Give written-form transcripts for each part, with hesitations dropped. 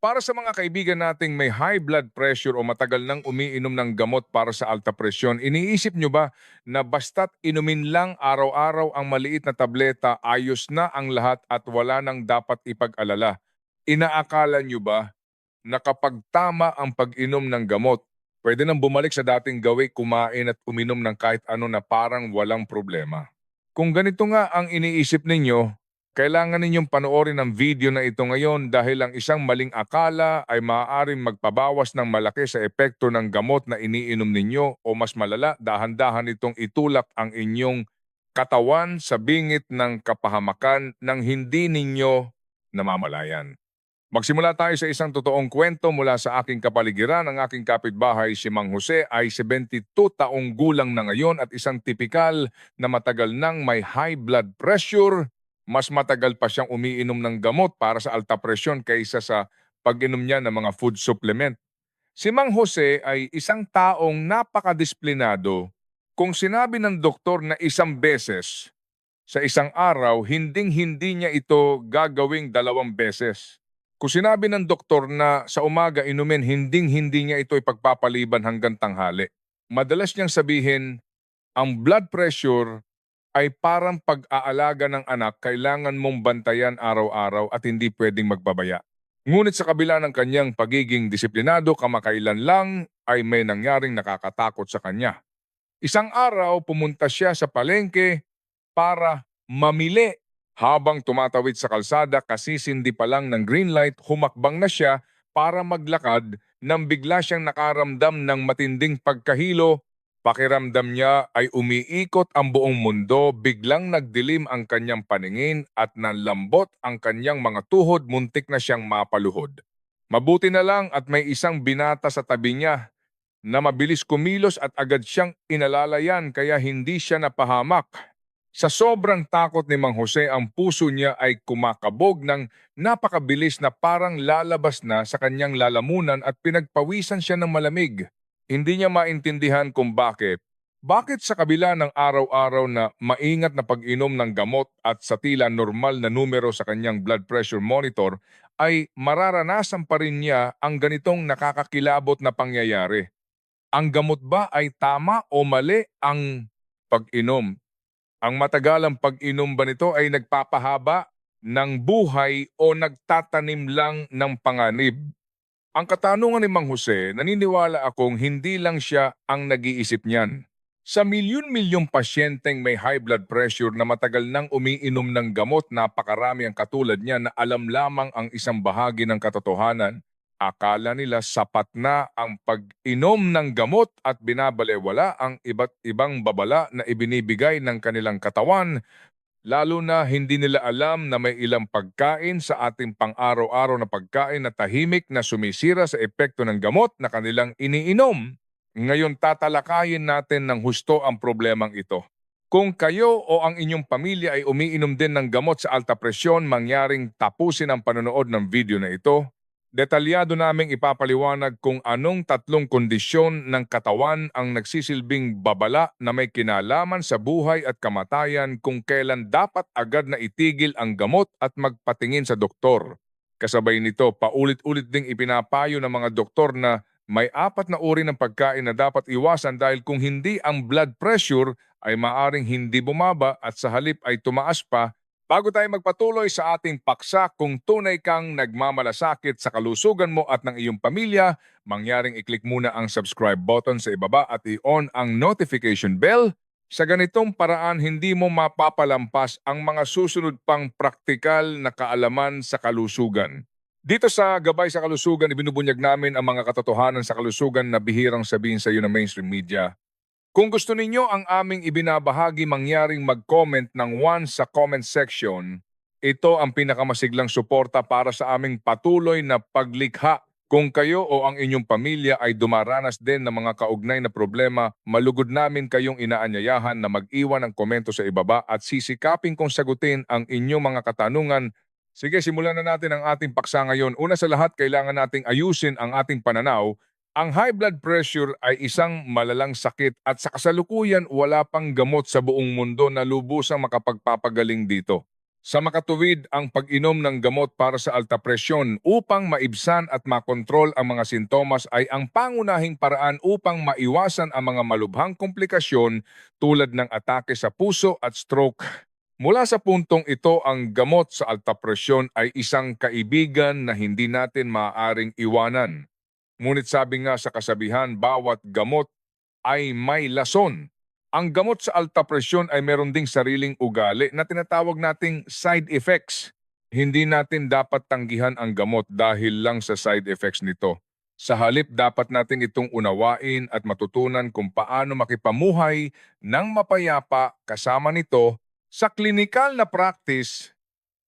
Para sa mga kaibigan nating may high blood pressure o matagal nang umiinom ng gamot para sa alta presyon, iniisip nyo ba na basta't inumin lang araw-araw ang maliit na tableta, ayos na ang lahat at wala nang dapat ipag-alala? Inaakala nyo ba na kapag tama ang pag-inom ng gamot, pwede nang bumalik sa dating gawi, kumain at uminom ng kahit ano na parang walang problema? Kung ganito nga ang iniisip ninyo, kailangan ninyong panoorin ang video na ito ngayon dahil ang isang maling akala ay maaaring magpabawas ng malaki sa epekto ng gamot na iniinom ninyo o mas malala, dahan-dahan itong itulak ang inyong katawan sa bingit ng kapahamakan ng hindi ninyo namamalayan. Magsimula tayo sa isang totoong kwento mula sa aking kapaligiran. Ang aking kapitbahay si Mang Jose ay 72 taong gulang na ngayon at isang tipikal na matagal nang may high blood pressure. Mas matagal pa siyang umiinom ng gamot para sa alta presyon kaysa sa pag-inom niya ng mga food supplement. Si Mang Jose ay isang taong napakadisiplinado. Kung sinabi ng doktor na isang beses sa isang araw, hinding-hindi niya ito gagawing 2 beses. Kung sinabi ng doktor na sa umaga inumin, hinding-hindi niya ito ipagpapaliban hanggang tanghali. Madalas niyang sabihin, ang blood pressure ay parang pag-aalaga ng anak, kailangan mong bantayan araw-araw at hindi pwedeng magbabaya. Ngunit sa kabila ng kanyang pagiging disiplinado, kamakailan lang ay may nangyaring nakakatakot sa kanya. Isang araw, pumunta siya sa palengke para mamili. Habang tumatawid sa kalsada, kasisindi pa lang ng green light, humakbang na siya para maglakad nang bigla siyang nakaramdam ng matinding pagkahilo. Pakiramdam niya ay umiikot ang buong mundo, biglang nagdilim ang kanyang paningin at nanlambot ang kanyang mga tuhod, muntik na siyang mapaluhod. Mabuti na lang at may isang binata sa tabi niya na mabilis kumilos at agad siyang inalalayan kaya hindi siya napahamak. Sa sobrang takot ni Mang Jose, ang puso niya ay kumakabog ng napakabilis na parang lalabas na sa kanyang lalamunan at pinagpawisan siya ng malamig. Hindi niya maintindihan kung bakit. Bakit sa kabila ng araw-araw na maingat na pag-inom ng gamot at sa tila normal na numero sa kanyang blood pressure monitor, ay mararanasan pa rin niya ang ganitong nakakakilabot na pangyayari? Ang gamot ba ay tama o mali ang pag-inom? Ang matagalang pag-inom ba nito ay nagpapahaba ng buhay o nagtatanim lang ng panganib? Ang katanungan ni Mang Jose, naniniwala akong hindi lang siya ang nag-iisip niyan. Sa milyon-milyong pasyenteng may high blood pressure na matagal nang umiinom ng gamot, napakarami ang katulad niya na alam lamang ang isang bahagi ng katotohanan. Akala nila sapat na ang pag-inom ng gamot at binabalewala ang iba't ibang babala na ibinibigay ng kanilang katawan, lalo na hindi nila alam na may ilang pagkain sa ating pang-araw-araw na pagkain na tahimik na sumisira sa epekto ng gamot na kanilang iniinom. Ngayon tatalakayin natin ng husto ang problemang ito. Kung kayo o ang inyong pamilya ay umiinom din ng gamot sa alta presyon, mangyaring tapusin ang panonood ng video na ito. Detalyado naming ipapaliwanag kung anong 3 kondisyon ng katawan ang nagsisilbing babala na may kinalaman sa buhay at kamatayan, kung kailan dapat agad na itigil ang gamot at magpatingin sa doktor. Kasabay nito, paulit-ulit ding ipinapayo ng mga doktor na may 4 na uri ng pagkain na dapat iwasan dahil kung hindi, ang blood pressure ay maaring hindi bumaba at sa halip ay tumaas pa. Bago tayo magpatuloy sa ating paksa, kung tunay kang nagmamalasakit sa kalusugan mo at ng iyong pamilya, mangyaring i-click muna ang subscribe button sa ibaba at i-on ang notification bell. Sa ganitong paraan, hindi mo mapapalampas ang mga susunod pang praktikal na kaalaman sa kalusugan. Dito sa Gabay sa Kalusugan, ibinubunyag namin ang mga katotohanan sa kalusugan na bihirang sabihin sa iyo ng mainstream media. Kung gusto ninyo ang aming ibinabahagi, mangyaring mag-comment ng 1 sa comment section. Ito ang pinakamasiglang suporta para sa aming patuloy na paglikha. Kung kayo o ang inyong pamilya ay dumaranas din ng mga kaugnay na problema, malugod namin kayong inaanyayahan na mag-iwan ng komento sa ibaba at sisikapin kong sagutin ang inyong mga katanungan. Sige, simulan na natin ang ating paksa ngayon. Una sa lahat, kailangan nating ayusin ang ating pananaw. Ang high blood pressure ay isang malalang sakit at sa kasalukuyan wala pang gamot sa buong mundo na lubusang makapagpapagaling dito. Sa makatuwid ang pag-inom ng gamot para sa alta presyon upang maibsan at makontrol ang mga sintomas ay ang pangunahing paraan upang maiwasan ang mga malubhang komplikasyon tulad ng atake sa puso at stroke. Mula sa puntong ito, ang gamot sa alta presyon ay isang kaibigan na hindi natin maaaring iwanan. Ngunit sabi nga sa kasabihan, bawat gamot ay may lason. Ang gamot sa alta presyon ay meron ding sariling ugali na tinatawag nating side effects. Hindi natin dapat tanggihan ang gamot dahil lang sa side effects nito. Sa halip, dapat natin itong unawain at matutunan kung paano makipamuhay ng mapayapa kasama nito. Sa klinikal na practice,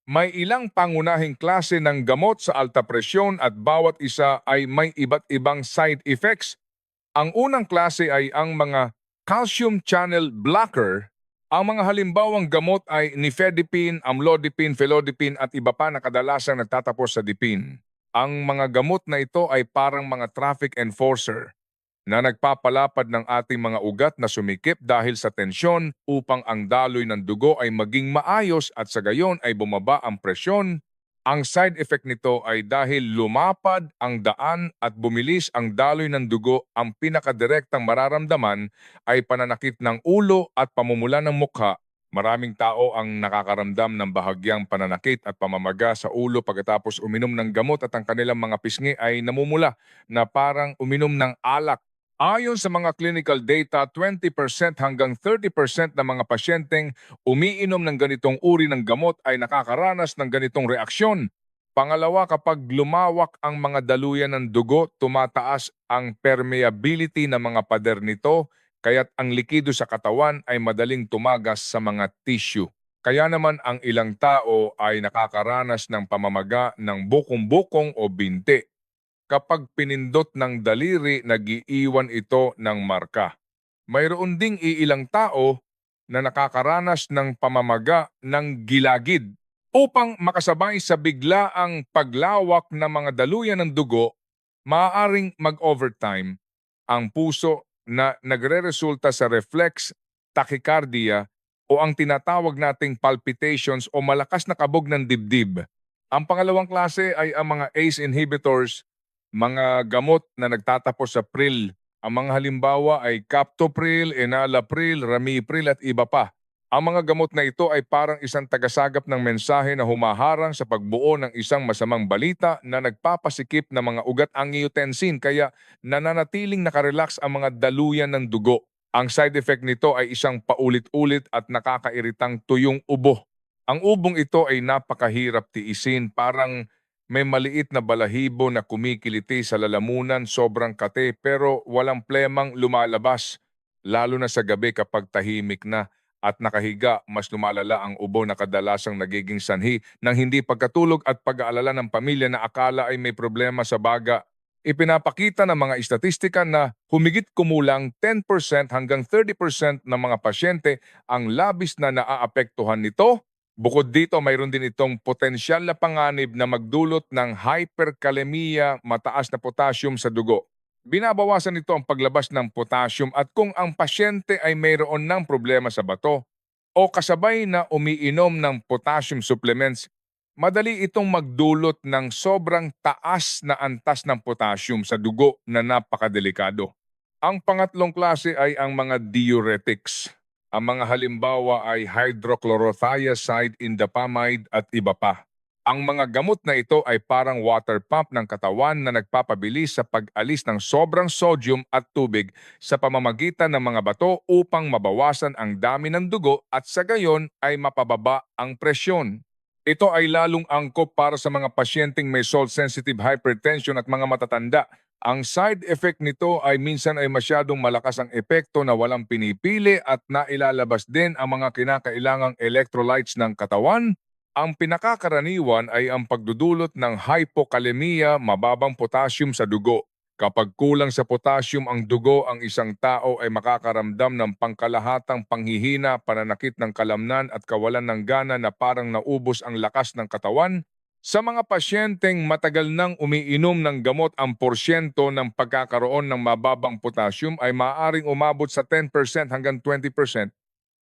may ilang pangunahing klase ng gamot sa alta presyon at bawat isa ay may iba't ibang side effects. Ang unang klase ay ang mga calcium channel blocker. Ang mga halimbawang gamot ay nifedipine, amlodipine, felodipine at iba pa na kadalasang nagtatapos sa dipine. Ang mga gamot na ito ay parang mga traffic enforcer na nagpapalapad ng ating mga ugat na sumikip dahil sa tensyon upang ang daloy ng dugo ay maging maayos at sa gayon ay bumaba ang presyon. Ang side effect nito ay dahil lumapad ang daan at bumilis ang daloy ng dugo, ang pinakadirektang mararamdaman ay pananakit ng ulo at pamumula ng mukha. Maraming tao ang nakakaramdam ng bahagyang pananakit at pamamaga sa ulo pagkatapos uminom ng gamot at ang kanilang mga pisngi ay namumula na parang uminom ng alak. Ayon sa mga clinical data, 20% hanggang 30% ng mga pasyenteng umiinom ng ganitong uri ng gamot ay nakakaranas ng ganitong reaksyon. Pangalawa, kapag lumawak ang mga daluyan ng dugo, tumataas ang permeability ng mga pader nito, kaya't ang likido sa katawan ay madaling tumagas sa mga tissue. Kaya naman ang ilang tao ay nakakaranas ng pamamaga ng bukong-bukong o binti. Kapag pinindot ng daliri, nag-iiwan ito ng marka. Mayroon ding iilang tao na nakakaranas ng pamamaga ng gilagid. Upang makasabay sa biglaang paglawak ng mga daluyan ng dugo, maaaring mag-overtime ang puso na nagreresulta sa reflex tachycardia o ang tinatawag nating palpitations o malakas na kabog ng dibdib. Ang pangalawang klase ay ang mga ACE inhibitors, mga gamot na nagtatapos sa pril. Ang mga halimbawa ay captopril, enalapril, ramipril at iba pa. Ang mga gamot na ito ay parang isang tagasagap ng mensahe na humaharang sa pagbuo ng isang masamang balita na nagpapasikip ng mga ugat angiotensin kaya nananatiling nakarelax ang mga daluyan ng dugo. Ang side effect nito ay isang paulit-ulit at nakakairitang tuyong ubo. Ang ubong ito ay napakahirap tiisin, parang may maliit na balahibo na kumikiliti sa lalamunan, sobrang kate pero walang plemang lumalabas. Lalo na sa gabi kapag tahimik na at nakahiga, mas lumalala ang ubo na kadalasang nagiging sanhi ng hindi pagkatulog at pag-aalala ng pamilya na akala ay may problema sa baga. Ipinapakita ng mga istatistika na humigit kumulang 10% hanggang 30% ng mga pasyente ang labis na naaapektuhan nito. Bukod dito, mayroon din itong potensyal na panganib na magdulot ng hyperkalemia, mataas na potassium sa dugo. Binabawasan nito ang paglabas ng potassium at kung ang pasyente ay mayroon ng problema sa bato o kasabay na umiinom ng potassium supplements, madali itong magdulot ng sobrang taas na antas ng potassium sa dugo na napakadelikado. Ang pangatlong klase ay ang mga diuretics. Ang mga halimbawa ay hydrochlorothiazide, indapamide at iba pa. Ang mga gamot na ito ay parang water pump ng katawan na nagpapabilis sa pag-alis ng sobrang sodium at tubig sa pamamagitan ng mga bato upang mabawasan ang dami ng dugo at sa gayon ay mapababa ang presyon. Ito ay lalong angkop para sa mga pasyenteng may salt-sensitive hypertension at mga matatanda. Ang side effect nito ay minsan ay masyadong malakas ang epekto na walang pinipili at nailalabas din ang mga kinakailangang electrolytes ng katawan. Ang pinakakaraniwan ay ang pagdudulot ng hypokalemia, mababang potassium sa dugo. Kapag kulang sa potassium ang dugo, ang isang tao ay makakaramdam ng pangkalahatang panghihina, pananakit ng kalamnan at kawalan ng gana na parang naubos ang lakas ng katawan. Sa mga pasyenteng matagal nang umiinom ng gamot, ang porsyento ng pagkakaroon ng mababang potassium ay maaaring umabot sa 10% hanggang 20%.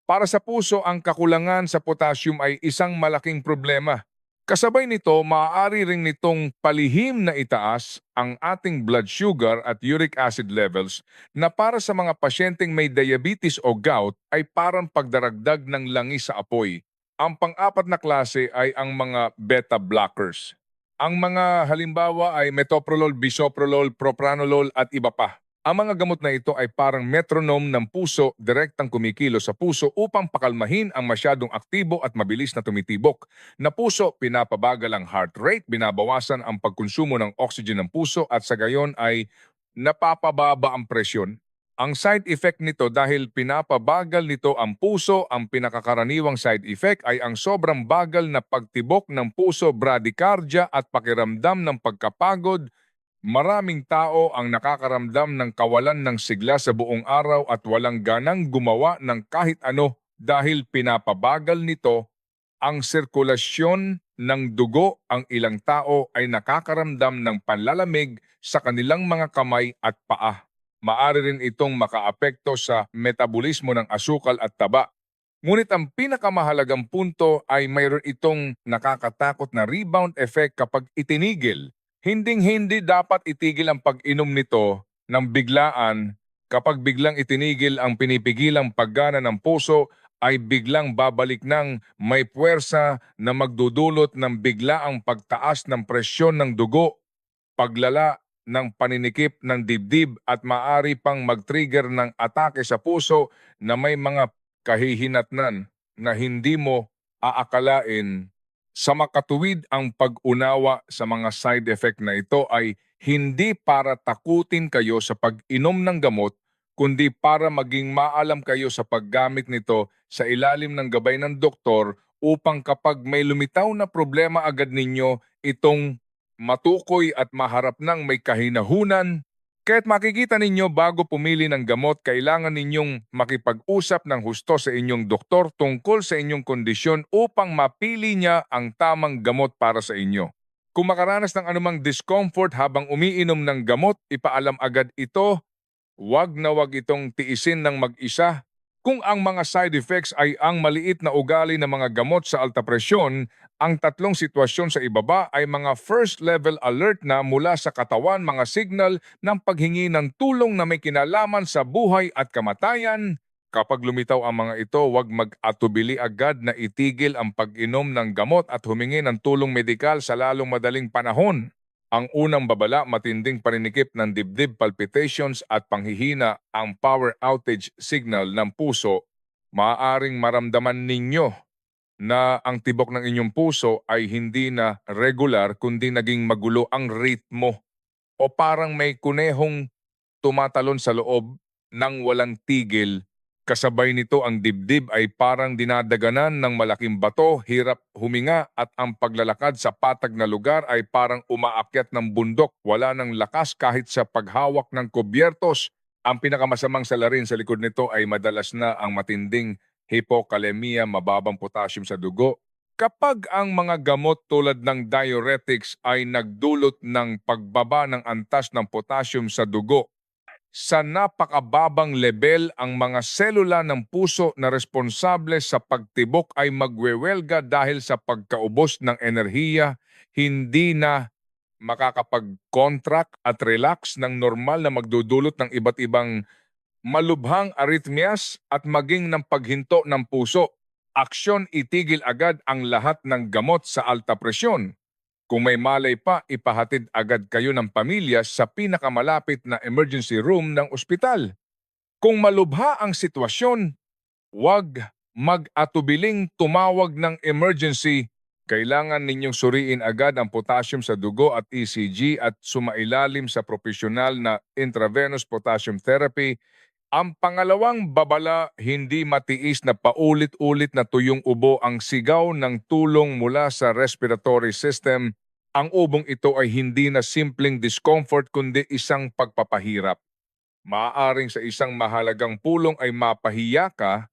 Para sa puso, ang kakulangan sa potassium ay isang malaking problema. Kasabay nito, maaari ring nitong palihim na itaas ang ating blood sugar at uric acid levels na para sa mga pasyenteng may diabetes o gout ay parang pagdaragdag ng langis sa apoy. Ang pang-apat na klase ay ang mga beta blockers. Ang mga halimbawa ay metoprolol, bisoprolol, propranolol at iba pa. Ang mga gamot na ito ay parang metronome ng puso, direktang kumikilo sa puso upang pakalmahin ang masyadong aktibo at mabilis na tumitibok na puso. Pinapabagal ang heart rate, binabawasan ang pagkonsumo ng oxygen ng puso at sa gayon ay napapababa ang presyon. Ang side effect nito dahil pinapabagal nito ang puso, ang pinakakaraniwang side effect ay ang sobrang bagal na pagtibok ng puso, bradycardia at pakiramdam ng pagkapagod. Maraming tao ang nakakaramdam ng kawalan ng sigla sa buong araw at walang ganang gumawa ng kahit ano dahil pinapabagal nito ang sirkulasyon ng dugo. Ang ilang tao ay nakakaramdam ng panlalamig sa kanilang mga kamay at paa. Maaari rin itong makaapekto sa metabolismo ng asukal at taba. Ngunit ang pinakamahalagang punto ay mayroon itong nakakatakot na rebound effect kapag itinigil. Hinding-hindi dapat itigil ang pag-inom nito ng biglaan. Kapag biglang itinigil ang pinipigilang paggana ng puso, ay biglang babalik ng may puwersa na magdudulot ng biglaang pagtaas ng presyon ng dugo, paglala ng paninikip ng dibdib at maaari pang mag-trigger ng atake sa puso na may mga kahihinatnan na hindi mo aakalain. Sa makatuwid, ang pag-unawa sa mga side effect na ito ay hindi para takutin kayo sa pag-inom ng gamot, kundi para maging maalam kayo sa paggamit nito sa ilalim ng gabay ng doktor upang kapag may lumitaw na problema agad ninyo itong matukoy at maharap ng may kahinahunan. Kaya't makikita ninyo bago pumili ng gamot, kailangan ninyong makipag-usap ng husto sa inyong doktor tungkol sa inyong kondisyon upang mapili niya ang tamang gamot para sa inyo. Kung makaranas ng anumang discomfort habang umiinom ng gamot, ipaalam agad ito. Huwag na huwag itong tiisin ng mag-isa. Kung ang mga side effects ay ang maliit na ugali ng mga gamot sa alta presyon, ang tatlong sitwasyon sa ibaba ay mga first level alert na mula sa katawan, mga signal ng paghingi ng tulong na may kinalaman sa buhay at kamatayan. Kapag lumitaw ang mga ito, huwag mag-atubili agad na itigil ang pag-inom ng gamot at humingi ng tulong medikal sa lalong madaling panahon. Ang unang babala, matinding paninikip ng dibdib, palpitations at panghihina, ang power outage signal ng puso. Maaaring maramdaman ninyo na ang tibok ng inyong puso ay hindi na regular kundi naging magulo ang ritmo o parang may kunehong tumatalon sa loob ng walang tigil. Kasabay nito ang dibdib ay parang dinadaganan ng malaking bato, hirap huminga at ang paglalakad sa patag na lugar ay parang umaakyat ng bundok, wala ng lakas kahit sa paghawak ng kubyertos. Ang pinakamasamang salarin sa likod nito ay madalas na ang matinding hypokalemia, mababang potassium sa dugo. Kapag ang mga gamot tulad ng diuretics ay nagdulot ng pagbaba ng antas ng potassium sa dugo, sa napakababang level, ang mga selula ng puso na responsable sa pagtibok ay magwewelga dahil sa pagkaubos ng enerhiya, hindi na makakapag-contract at relax ng normal na magdudulot ng iba't ibang malubhang arrhythmias at maging ng paghinto ng puso. Aksyon, itigil agad ang lahat ng gamot sa alta presyon. Kung may malay pa, ipahatid agad kayo ng pamilya sa pinakamalapit na emergency room ng ospital. Kung malubha ang sitwasyon, huwag mag-atubiling tumawag ng emergency. Kailangan ninyong suriin agad ang potassium sa dugo at ECG at sumailalim sa profesional na intravenous potassium therapy. Ang pangalawang babala, hindi matiis na paulit-ulit na tuyong ubo, ang sigaw ng tulong mula sa respiratory system. Ang ubong ito ay hindi na simpleng discomfort kundi isang pagpapahirap. Maaaring sa isang mahalagang pulong ay mapahiya ka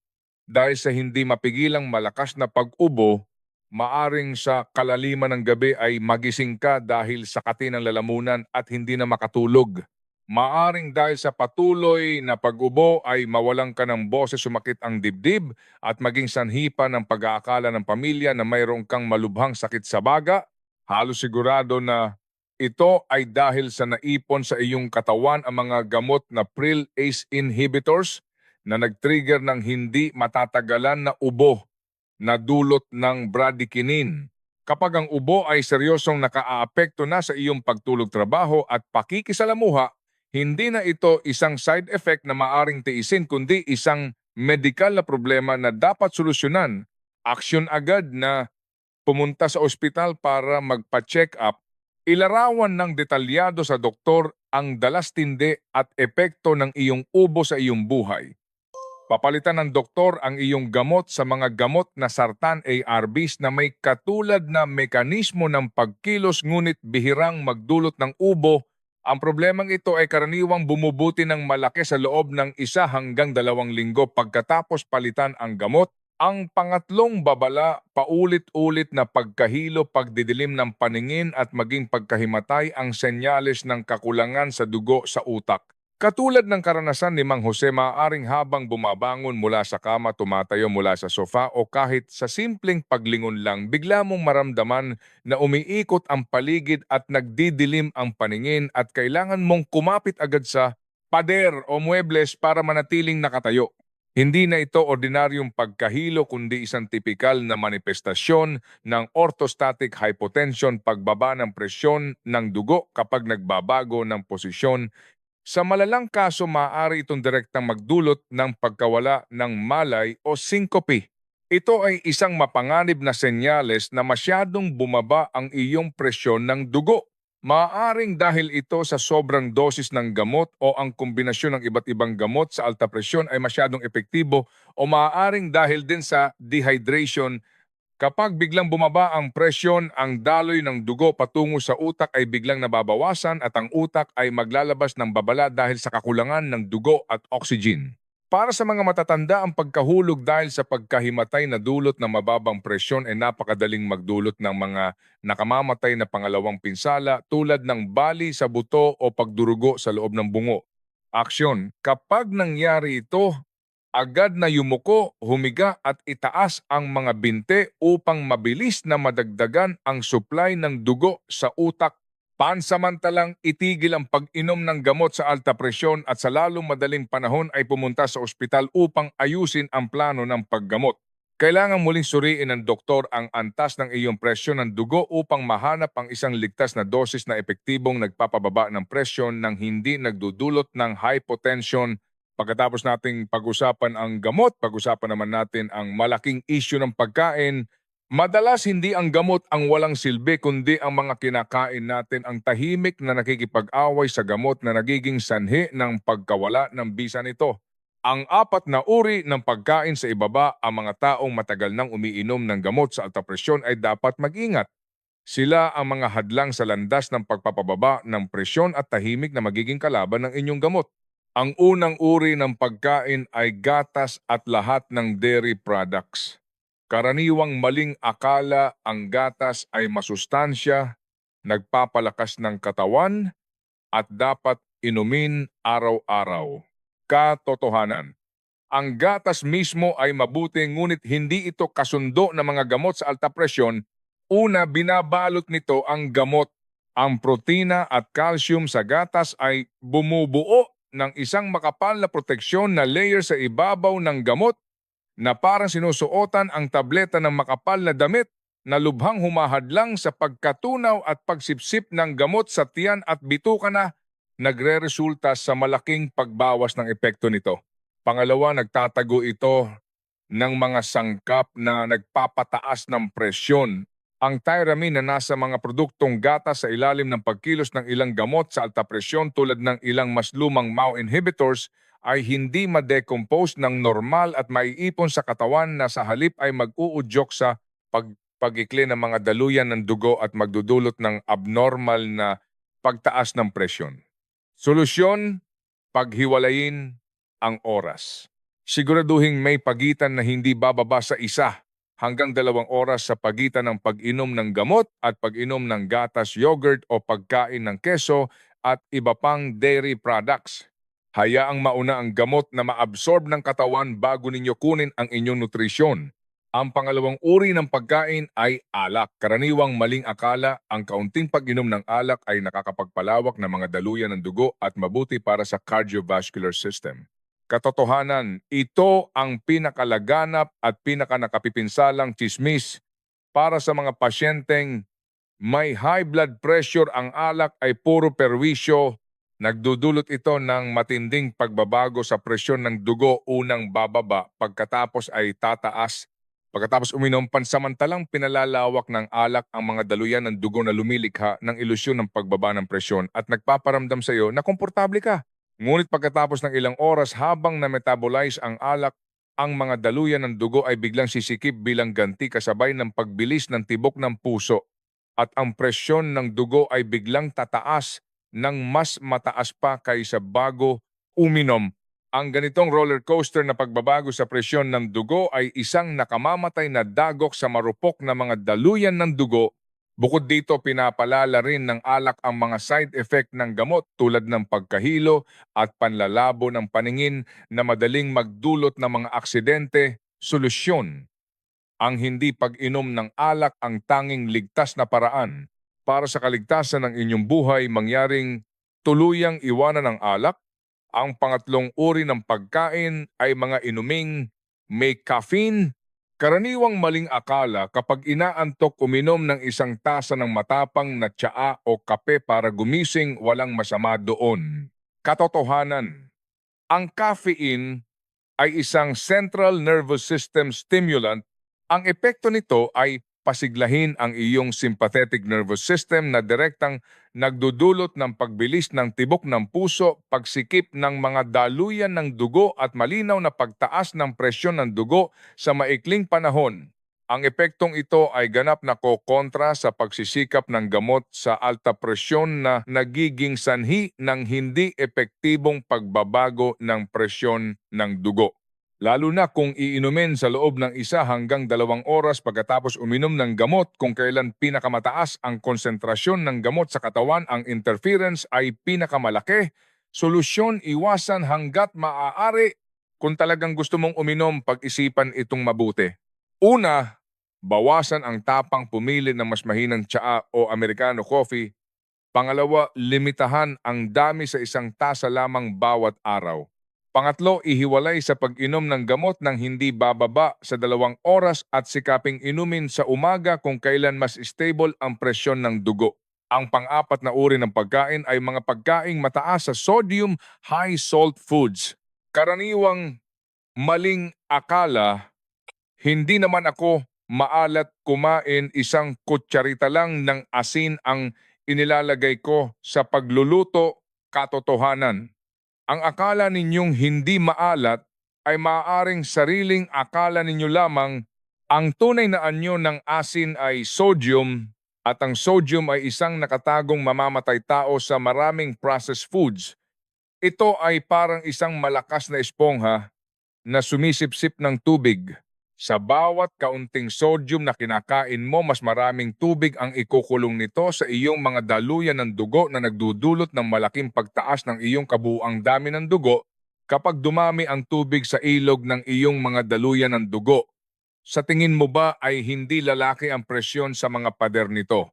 dahil sa hindi mapigilang malakas na pag-ubo. Maaring sa kalaliman ng gabi ay magising ka dahil sa kati ng lalamunan at hindi na makatulog. Maaring dahil sa patuloy na pag-ubo ay mawalan ka ng boses, sumakit ang dibdib at maging sanhi pa ng pag-aakala ng pamilya na mayroon kang malubhang sakit sa baga. Halos sigurado na ito ay dahil sa naipon sa iyong katawan ang mga gamot na Pril ACE inhibitors na nag-trigger ng hindi matatagalan na ubo na dulot ng bradykinin. Kapag ang ubo ay seryosong nakaaapekto na sa iyong pagtulog, trabaho at pakikisalamuha, hindi na ito isang side effect na maaring tiisin kundi isang medikal na problema na dapat solusyonan. Aksyon agad na pumunta sa ospital para magpa-check up, ilarawan ng detalyado sa doktor ang dalas-tindi at epekto ng iyong ubo sa iyong buhay. Papalitan ng doktor ang iyong gamot sa mga gamot na sartan ARVs na may katulad na mekanismo ng pagkilos ngunit bihirang magdulot ng ubo. Ang problemang ito ay karaniwang bumubuti ng malaki sa loob ng 1 hanggang 2 linggo pagkatapos palitan ang gamot. Ang pangatlong babala, paulit-ulit na pagkahilo, pagdidilim ng paningin at maging pagkahimatay ang senyales ng kakulangan sa dugo sa utak. Katulad ng karanasan ni Mang Jose, maaaring habang bumabangon mula sa kama, tumatayo mula sa sofa o kahit sa simpleng paglingon lang, bigla mong maramdaman na umiikot ang paligid at nagdidilim ang paningin at kailangan mong kumapit agad sa pader o muebles para manatiling nakatayo. Hindi na ito ordinaryong pagkahilo kundi isang tipikal na manifestasyon ng orthostatic hypotension, pagbaba ng presyon ng dugo kapag nagbabago ng posisyon. Sa malalang kaso, maaari itong direktang magdulot ng pagkawala ng malay o syncope. Ito ay isang mapanganib na senyales na masyadong bumaba ang iyong presyon ng dugo. Maaaring dahil ito sa sobrang dosis ng gamot o ang kombinasyon ng iba't ibang gamot sa alta presyon ay masyadong epektibo o maaaring dahil din sa dehydration. Kapag biglang bumaba ang presyon, ang daloy ng dugo patungo sa utak ay biglang nababawasan at ang utak ay maglalabas ng babala dahil sa kakulangan ng dugo at oxygen. Para sa mga matatanda, ang pagkahulog dahil sa pagkahimatay na dulot ng mababang presyon ay napakadaling magdulot ng mga nakamamatay na pangalawang pinsala tulad ng bali sa buto o pagdurugo sa loob ng bungo. Aksyon, kapag nangyari ito, agad na yumuko, humiga at itaas ang mga binte upang mabilis na madagdagan ang supply ng dugo sa utak. Pansamantalang itigil ang pag-inom ng gamot sa alta presyon at sa lalong madaling panahon ay pumunta sa ospital upang ayusin ang plano ng paggamot. Kailangan muling suriin ng doktor ang antas ng iyong presyon ng dugo upang mahanap ang isang ligtas na dosis na epektibong nagpapababa ng presyon nang hindi nagdudulot ng hypotension. Pagkatapos nating pag-usapan ang gamot, pag-usapan naman natin ang malaking issue ng pagkain. Madalas hindi ang gamot ang walang silbi kundi ang mga kinakain natin ang tahimik na nakikipag-away sa gamot na nagiging sanhi ng pagkawala ng bisa nito. Ang 4 na uri ng pagkain sa ibaba, ang mga taong matagal nang umiinom ng gamot sa alta presyon ay dapat mag-ingat. Sila ang mga hadlang sa landas ng pagpapababa ng presyon at tahimik na magiging kalaban ng inyong gamot. Ang unang uri ng pagkain ay gatas at lahat ng dairy products. Karaniwang maling akala ang gatas ay masustansya, nagpapalakas ng katawan at dapat inumin araw-araw. Katotohanan, ang gatas mismo ay mabuti ngunit hindi ito kasundo ng mga gamot sa alta presyon. Una, binabalot nito ang gamot. Ang protina at calcium sa gatas ay bumubuo ng isang makapal na proteksyon na layer sa ibabaw ng gamot na parang sinusuotan ang tableta ng makapal na damit na lubhang humahadlang sa pagkatunaw at pagsipsip ng gamot sa tiyan at bituka na nagreresulta sa malaking pagbawas ng epekto nito. Pangalawa, nagtatago ito ng mga sangkap na nagpapataas ng presyon. Ang tyramine na nasa mga produktong gatas sa ilalim ng pagkilos ng ilang gamot sa alta presyon tulad ng ilang mas lumang MAO inhibitors ay hindi ma-decompose ng normal at maiipon sa katawan na sa halip ay mag-uudyok sa pag-ikli ng mga daluyan ng dugo at magdudulot ng abnormal na pagtaas ng presyon. Solusyon, paghiwalayin ang oras. Siguraduhin may pagitan na hindi bababa sa 1 hanggang 2 oras sa pagitan ng pag-inom ng gamot at pag-inom ng gatas, yogurt o pagkain ng keso at iba pang dairy products. Hayaang mauna ang gamot na maabsorb ng katawan bago ninyo kunin ang inyong nutrisyon. Ang pangalawang uri ng pagkain ay alak. Karaniwang maling akala ang kaunting pag-inom ng alak ay nakakapagpalawak ng mga daluyan ng dugo at mabuti para sa cardiovascular system. Katotohanan, ito ang pinakalaganap at pinakanakapipinsalang tsismis para sa mga pasyenteng may high blood pressure. Ang alak ay puro perwisyo. Nagdudulot ito ng matinding pagbabago sa presyon ng dugo, unang bababa, pagkatapos ay tataas. Pagkatapos uminom, pansamantalang pinalalawak ng alak ang mga daluyan ng dugo na lumilikha ng ilusyon ng pagbaba ng presyon at nagpaparamdam sa iyo na komportable ka. Ngunit pagkatapos ng ilang oras habang na-metabolize ang alak, ang mga daluyan ng dugo ay biglang sisikip bilang ganti kasabay ng pagbilis ng tibok ng puso at ang presyon ng dugo ay biglang tataas ng mas mataas pa kaysa bago uminom. Ang ganitong roller coaster na pagbabago sa presyon ng dugo ay isang nakamamatay na dagok sa marupok na mga daluyan ng dugo. Bukod dito, pinapalala rin ng alak ang mga side effect ng gamot tulad ng pagkahilo at panlalabo ng paningin na madaling magdulot ng mga aksidente. Solusyon: ang hindi pag-inom ng alak ang tanging ligtas na paraan para sa kaligtasan ng inyong buhay. Mangyaring tuluyang iwanan ng alak. Ang pangatlong uri ng pagkain ay mga inuming may caffeine. Karaniwang maling akala kapag inaantok uminom ng isang tasa ng matapang na tsaa o kape para gumising, walang masama doon. Katotohanan, ang caffeine ay isang central nervous system stimulant. Ang epekto nito ay pasiglahin ang iyong sympathetic nervous system na direktang nagdudulot ng pagbilis ng tibok ng puso, pagsikip ng mga daluyan ng dugo at malinaw na pagtaas ng presyon ng dugo sa maikling panahon. Ang epektong ito ay ganap na kokontra sa pagsisikap ng gamot sa alta presyon na nagiging sanhi ng hindi epektibong pagbabago ng presyon ng dugo. Lalo na kung iinumin sa loob ng 1 hanggang 2 oras pagkatapos uminom ng gamot. Kung kailan pinakamataas ang konsentrasyon ng gamot sa katawan, ang interference ay pinakamalaki. Solusyon: iwasan hanggat maaari. Kung talagang gusto mong uminom, pag-isipan itong mabuti. Una, bawasan ang tapang pumili ng mas mahinang tsaa o Americano coffee. Pangalawa, limitahan ang dami sa isang tasa lamang bawat araw. Pangatlo, ihiwalay sa pag-inom ng gamot ng hindi bababa sa 2 oras at sikaping inumin sa umaga kung kailan mas stable ang presyon ng dugo. Ang pang-apat na uri ng pagkain ay mga pagkaing mataas sa sodium, high salt foods. Karaniwang maling akala, hindi naman ako maalat kumain, 1 kutsarita lang ng asin ang inilalagay ko sa pagluluto. Katotohanan, ang akala ninyong hindi maalat ay maaaring sariling akala ninyo lamang. Ang tunay na anyo ng asin ay sodium, at ang sodium ay isang nakatagong mamamatay tao sa maraming processed foods. Ito ay parang isang malakas na espongha na sumisipsip ng tubig. Sa bawat kaunting sodium na kinakain mo, mas maraming tubig ang ikukulong nito sa iyong mga daluyan ng dugo na nagdudulot ng malaking pagtaas ng iyong kabuuang dami ng dugo. Kapag dumami ang tubig sa ilog ng iyong mga daluyan ng dugo, sa tingin mo ba ay hindi lalaki ang presyon sa mga pader nito?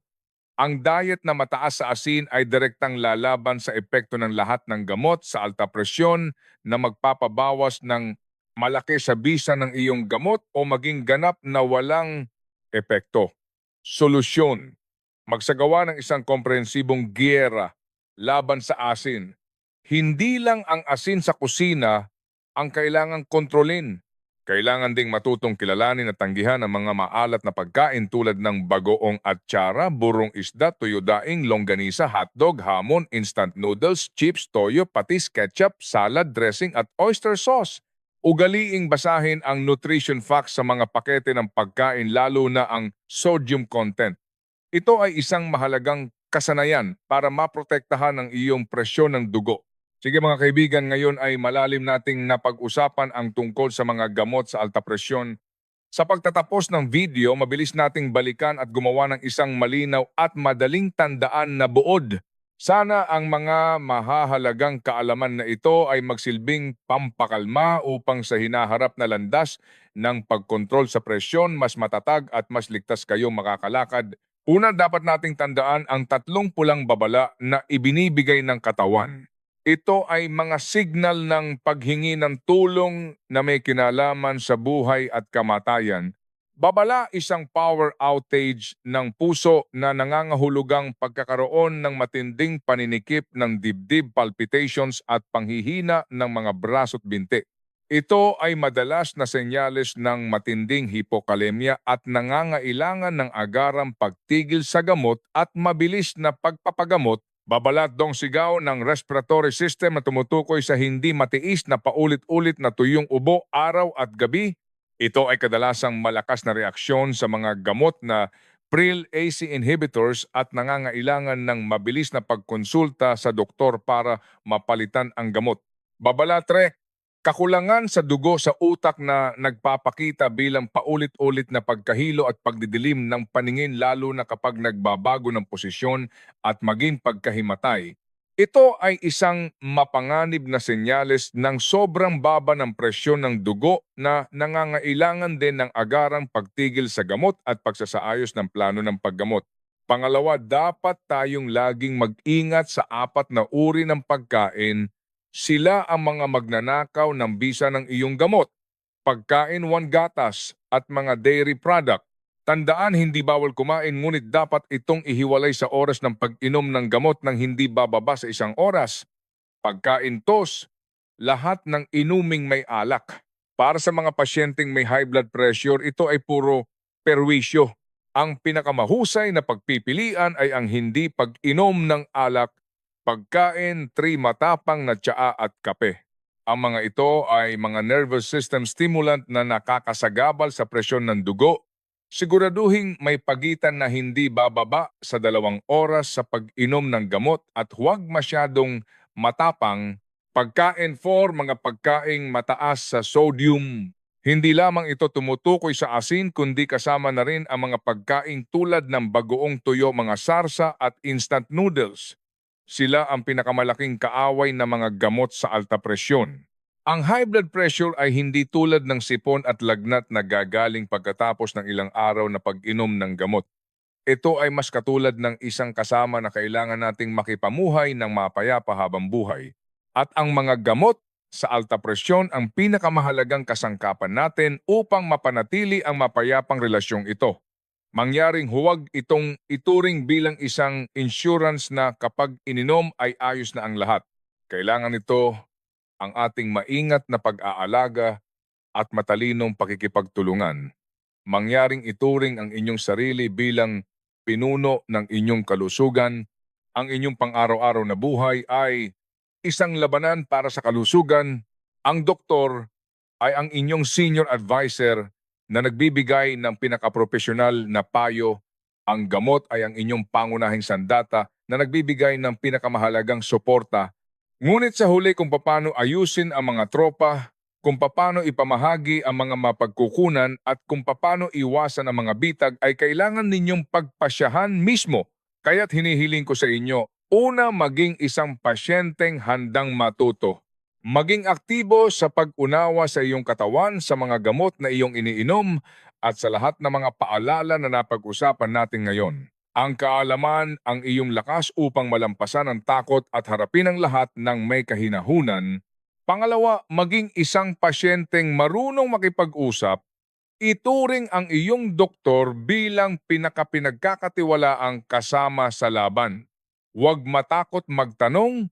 Ang diet na mataas sa asin ay direktang lalaban sa epekto ng lahat ng gamot sa alta presyon na magpapabawas ng malaki sa bisa ng iyong gamot o maging ganap na walang epekto. Solusyon: magsagawa ng isang komprehensibong giyera laban sa asin. Hindi lang ang asin sa kusina ang kailangang kontrolin. Kailangan ding matutong kilalanin at tanggihan ang mga maalat na pagkain tulad ng bagoong atsara, burong isda, tuyo daing, longganisa, hotdog, hamon, instant noodles, chips, toyo, patis, ketchup, salad, dressing at oyster sauce. Ugaliing basahin ang nutrition facts sa mga pakete ng pagkain, lalo na ang sodium content. Ito ay isang mahalagang kasanayan para maprotektahan ang iyong presyon ng dugo. Sige mga kaibigan, ngayon ay malalim nating napag-usapan ang tungkol sa mga gamot sa alta presyon. Sa pagtatapos ng video, mabilis nating balikan at gumawa ng isang malinaw at madaling tandaan na buod Sana ang mga mahahalagang kaalaman na ito ay magsilbing pampakalma upang sa hinaharap na landas ng pagkontrol sa presyon, mas matatag at mas ligtas kayong makakalakad. Una, dapat nating tandaan ang tatlong pulang babala na ibinibigay ng katawan. Ito ay mga signal ng paghingi ng tulong na may kinalaman sa buhay at kamatayan. Babala, isang power outage ng puso na nangangahulugang pagkakaroon ng matinding paninikip ng dibdib, palpitations at panghihina ng mga braso't binti. Ito ay madalas na senyales ng matinding hipokalemia at nangangailangan ng agarang pagtigil sa gamot at mabilis na pagpapagamot. Babalat dong sigaw ng respiratory system na tumutukoy sa hindi matiis na paulit-ulit na tuyong ubo araw at gabi. Ito ay kadalasang malakas na reaksyon sa mga gamot na PRIL-AC inhibitors at nangangailangan ng mabilis na pagkonsulta sa doktor para mapalitan ang gamot. Babalatre, kakulangan sa dugo sa utak na nagpapakita bilang paulit-ulit na pagkahilo at pagdidilim ng paningin lalo na kapag nagbabago ng posisyon at maging pagkahimatay. Ito ay isang mapanganib na senyales ng sobrang baba ng presyon ng dugo na nangangailangan din ng agarang pagtigil sa gamot at pagsasaayos ng plano ng paggamot. Pangalawa, dapat tayong laging mag-ingat sa apat na uri ng pagkain. Sila ang mga magnanakaw ng bisa ng iyong gamot, pagkain gatas at mga dairy product. Tandaan, hindi bawal kumain ngunit dapat itong ihiwalay sa oras ng pag-inom ng gamot ng hindi bababa sa 1 oras. Pagkain tos, lahat ng inuming may alak. Para sa mga pasyenteng may high blood pressure, ito ay puro perwisyo. Ang pinakamahusay na pagpipilian ay ang hindi pag-inom ng alak, pagkain, matapang na tsaa at kape. Ang mga ito ay mga nervous system stimulant na nakakasagabal sa presyon ng dugo. Siguraduhin may pagitan na hindi bababa sa 2 oras sa pag-inom ng gamot at huwag masyadong matapang. Pagkain for mga pagkaing mataas sa sodium. Hindi lamang ito tumutukoy sa asin kundi kasama na rin ang mga pagkain tulad ng bagoong tuyo, mga sarsa at instant noodles. Sila ang pinakamalaking kaaway ng mga gamot sa alta presyon. Ang high blood pressure ay hindi tulad ng sipon at lagnat na gagaling pagkatapos ng ilang araw na pag-inom ng gamot. Ito ay mas katulad ng isang kasama na kailangan nating makipamuhay ng mapayapa habang buhay. At ang mga gamot sa alta presyon ang pinakamahalagang kasangkapan natin upang mapanatili ang mapayapang relasyong ito. Mangyaring huwag itong ituring bilang isang insurance na kapag ininom ay ayos na ang lahat. Kailangan ito ang ating maingat na pag-aalaga at matalinong pakikipagtulungan. Mangyaring ituring ang inyong sarili bilang pinuno ng inyong kalusugan. Ang inyong pang-araw-araw na buhay ay isang labanan para sa kalusugan. Ang doktor ay ang inyong senior advisor na nagbibigay ng pinakapropesyonal na payo. Ang gamot ay ang inyong pangunahing sandata na nagbibigay ng pinakamahalagang suporta. Ngunit sa huli, kung paano ayusin ang mga tropa, kung paano ipamahagi ang mga mapagkukunan at kung paano iwasan ang mga bitag ay kailangan ninyong pagpasyahan mismo. Kaya't hinihiling ko sa inyo, una, maging isang pasyenteng handang matuto. Maging aktibo sa pag-unawa sa iyong katawan sa mga gamot na iyong iniinom at sa lahat ng mga paalala na napag-usapan natin ngayon. Ang kaalaman ang iyong lakas upang malampasan ang takot at harapin ang lahat ng may kahinahunan. Pangalawa, maging isang pasyenteng marunong makipag-usap. Ituring ang iyong doktor bilang pinagkakatiwalaang kasama sa laban. Huwag matakot magtanong,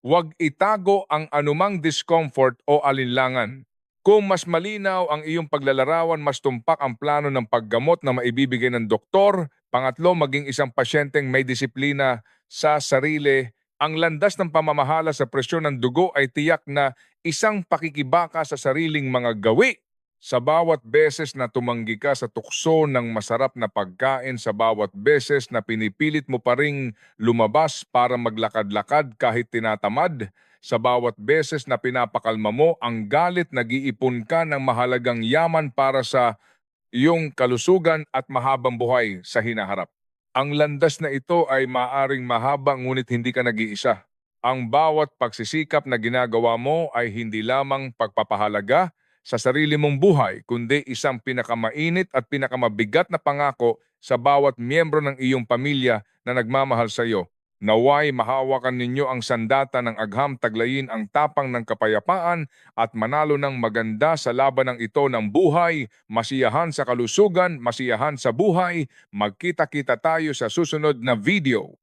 huwag itago ang anumang discomfort o alinlangan. Kung mas malinaw ang iyong paglalarawan, mas tumpak ang plano ng paggamot na maibibigay ng doktor. Pangatlo, maging isang pasyenteng may disiplina sa sarili. Ang landas ng pamamahala sa presyon ng dugo ay tiyak na isang pakikibaka sa sariling mga gawi. Sa bawat beses na tumanggi ka sa tukso ng masarap na pagkain, sa bawat beses na pinipilit mo pa ring lumabas para maglakad-lakad kahit tinatamad, sa bawat beses na pinapakalma mo ang galit, nag-iipon ka ng mahalagang yaman para sa iyong kalusugan at mahabang buhay sa hinaharap. Ang landas na ito ay maaring mahaba ngunit hindi ka nag-iisa. Ang bawat pagsisikap na ginagawa mo ay hindi lamang pagpapahalaga sa sarili mong buhay, kundi isang pinakamainit at pinakamabigat na pangako sa bawat miyembro ng iyong pamilya na nagmamahal sa iyo. Naway mahawakan ninyo ang sandata ng agham taglayin ang tapang ng kapayapaan at manalo ng maganda sa labanang ito ng buhay, masiyahan sa kalusugan, masiyahan sa buhay. Magkita-kita tayo sa susunod na video.